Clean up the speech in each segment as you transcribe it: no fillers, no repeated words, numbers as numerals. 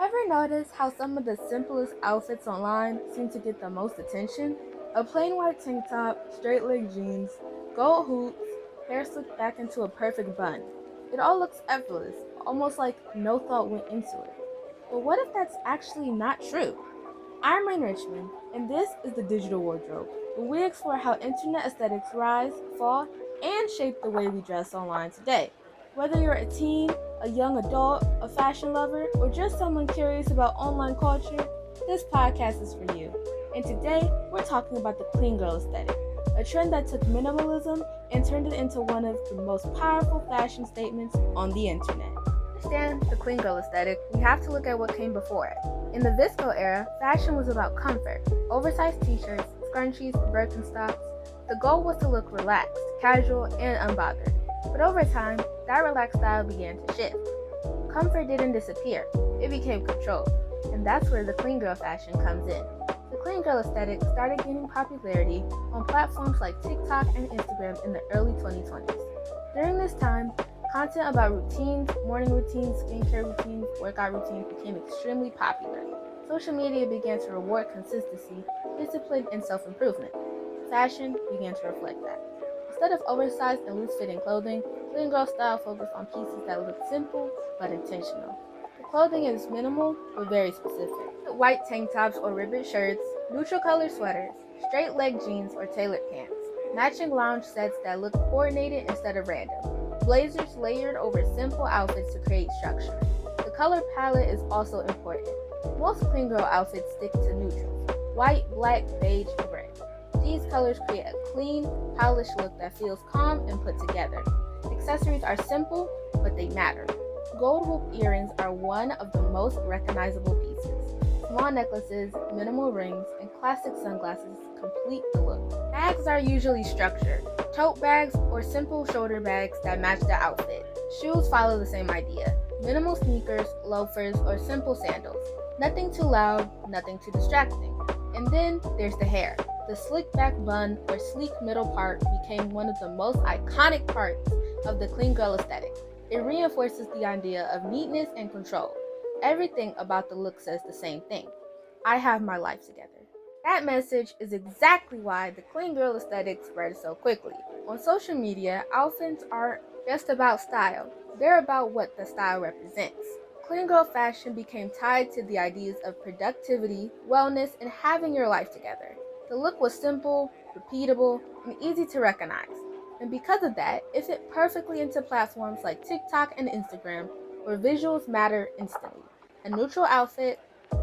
Ever notice how some of the simplest outfits online seem to get the most attention? A plain white tank top, straight leg jeans, gold hoops, hair slicked back into a perfect bun. It all looks effortless, almost like no thought went into it. But what if that's actually not true? I'm Rain Richmond, and this is the Digital Wardrobe, where we explore how internet aesthetics rise, fall, and shape the way we dress online today. Whether you're a teen, a young adult, a fashion lover, or just someone curious about online culture, this podcast is for you. And today, we're talking about the clean girl aesthetic, a trend that took minimalism and turned it into one of the most powerful fashion statements on the internet. To understand the clean girl aesthetic, we have to look at what came before it. In the Visco era, fashion was about comfort. Oversized t-shirts, scrunchies, Birkenstocks. The goal was to look relaxed, casual, and unbothered. But over time, that relaxed style began to shift. Comfort didn't disappear, it became controlled. And that's where the clean girl fashion comes in. The clean girl aesthetic started gaining popularity on platforms like TikTok and Instagram in the early 2020s. During this time, content about routines, morning routines, skincare routines, workout routines became extremely popular. Social media began to reward consistency, discipline, and self-improvement. Fashion began to reflect that. Instead of oversized and loose-fitting clothing, clean girl style focused on pieces that look simple but intentional. The clothing is minimal but very specific. White tank tops or ribbed shirts, neutral color sweaters, straight leg jeans or tailored pants, matching lounge sets that look coordinated instead of random, blazers layered over simple outfits to create structure. The color palette is also important. Most clean girl outfits stick to neutrals: white, black, beige, and gray. These colors create a clean, polished look that feels calm and put together. Accessories are simple, but they matter. Gold hoop earrings are one of the most recognizable pieces. Small necklaces, minimal rings, and classic sunglasses complete the look. Bags are usually structured. Tote bags or simple shoulder bags that match the outfit. Shoes follow the same idea. Minimal sneakers, loafers, or simple sandals. Nothing too loud, nothing too distracting. And then there's the hair. The slick back bun or sleek middle part became one of the most iconic parts of the clean girl aesthetic. It reinforces the idea of neatness and control. Everything about the look says the same thing: I have my life together. That message is exactly why the clean girl aesthetic spread so quickly. On social media, outfits aren't just about style, they're about what the style represents. Clean girl fashion became tied to the ideas of productivity, wellness, and having your life together. The look was simple, repeatable, and easy to recognize. And because of that, it fit perfectly into platforms like TikTok and Instagram, where visuals matter instantly. A neutral outfit,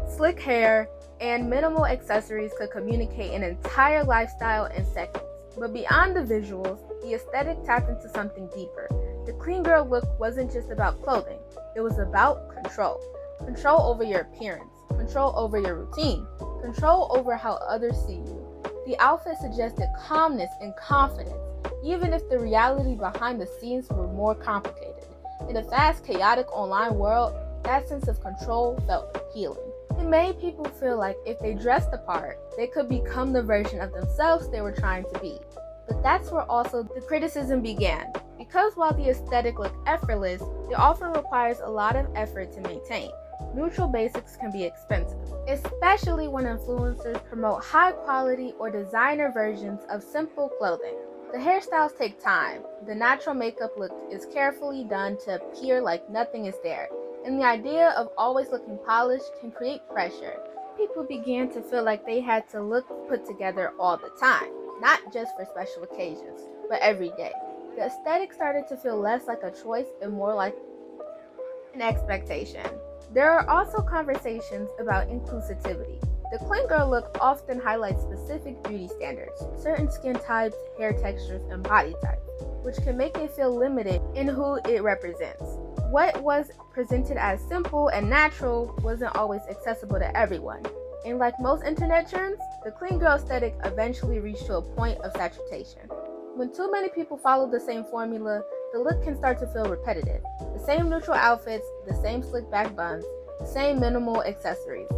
slick hair, and minimal accessories could communicate an entire lifestyle in seconds. But beyond the visuals, the aesthetic tapped into something deeper. The clean girl look wasn't just about clothing, it was about control. Control over your appearance, control over your routine, control over how others see you. The outfit suggested calmness and confidence, even if the reality behind the scenes were more complicated. In a fast, chaotic online world, that sense of control felt healing. It made people feel like if they dressed the part, they could become the version of themselves they were trying to be. But that's where also the criticism began. Because while the aesthetic looked effortless, it often requires a lot of effort to maintain. Neutral basics can be expensive, especially when influencers promote high quality or designer versions of simple clothing. The hairstyles take time. The natural makeup look is carefully done to appear like nothing is there. And the idea of always looking polished can create pressure. People began to feel like they had to look put together all the time, not just for special occasions, but every day. The aesthetic started to feel less like a choice and more like an expectation. There are also conversations about inclusivity. The clean girl look often highlights specific beauty standards, certain skin types, hair textures, and body types, which can make it feel limited in who it represents. What was presented as simple and natural wasn't always accessible to everyone. And like most internet trends, the clean girl aesthetic eventually reached to a point of saturation. When too many people follow the same formula, the look can start to feel repetitive. The same neutral outfits, the same slick back buns, the same minimal accessories.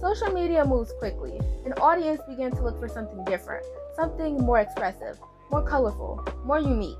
Social media moves quickly. An audience began to look for something different, something more expressive, more colorful, more unique.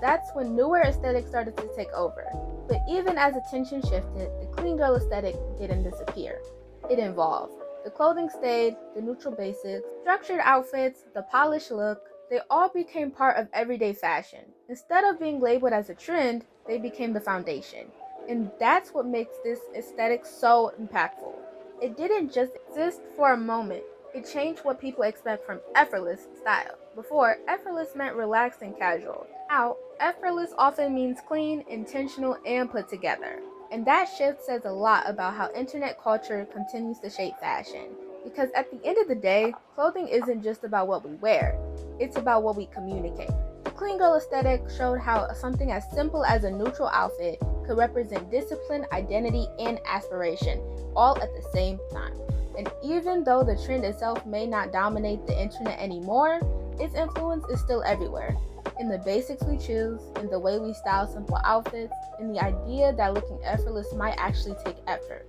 That's when newer aesthetics started to take over. But even as attention shifted, the clean girl aesthetic didn't disappear. It evolved. The clothing stayed, the neutral basics, structured outfits, the polished look, they all became part of everyday fashion. Instead of being labeled as a trend, they became the foundation. And that's what makes this aesthetic so impactful. It didn't just exist for a moment. It changed what people expect from effortless style. Before, effortless meant relaxed and casual. Now, effortless often means clean, intentional, and put together. And that shift says a lot about how internet culture continues to shape fashion. Because at the end of the day, clothing isn't just about what we wear, it's about what we communicate. The clean girl aesthetic showed how something as simple as a neutral outfit could represent discipline, identity, and aspiration, all at the same time. And even though the trend itself may not dominate the internet anymore, its influence is still everywhere. In the basics we choose, in the way we style simple outfits, in the idea that looking effortless might actually take effort.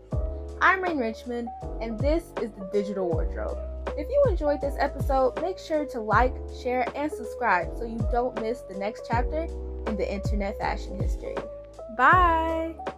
I'm Rain Richmond, and this is the Digital Wardrobe. If you enjoyed this episode, make sure to like, share, and subscribe so you don't miss the next chapter in the internet fashion history. Bye!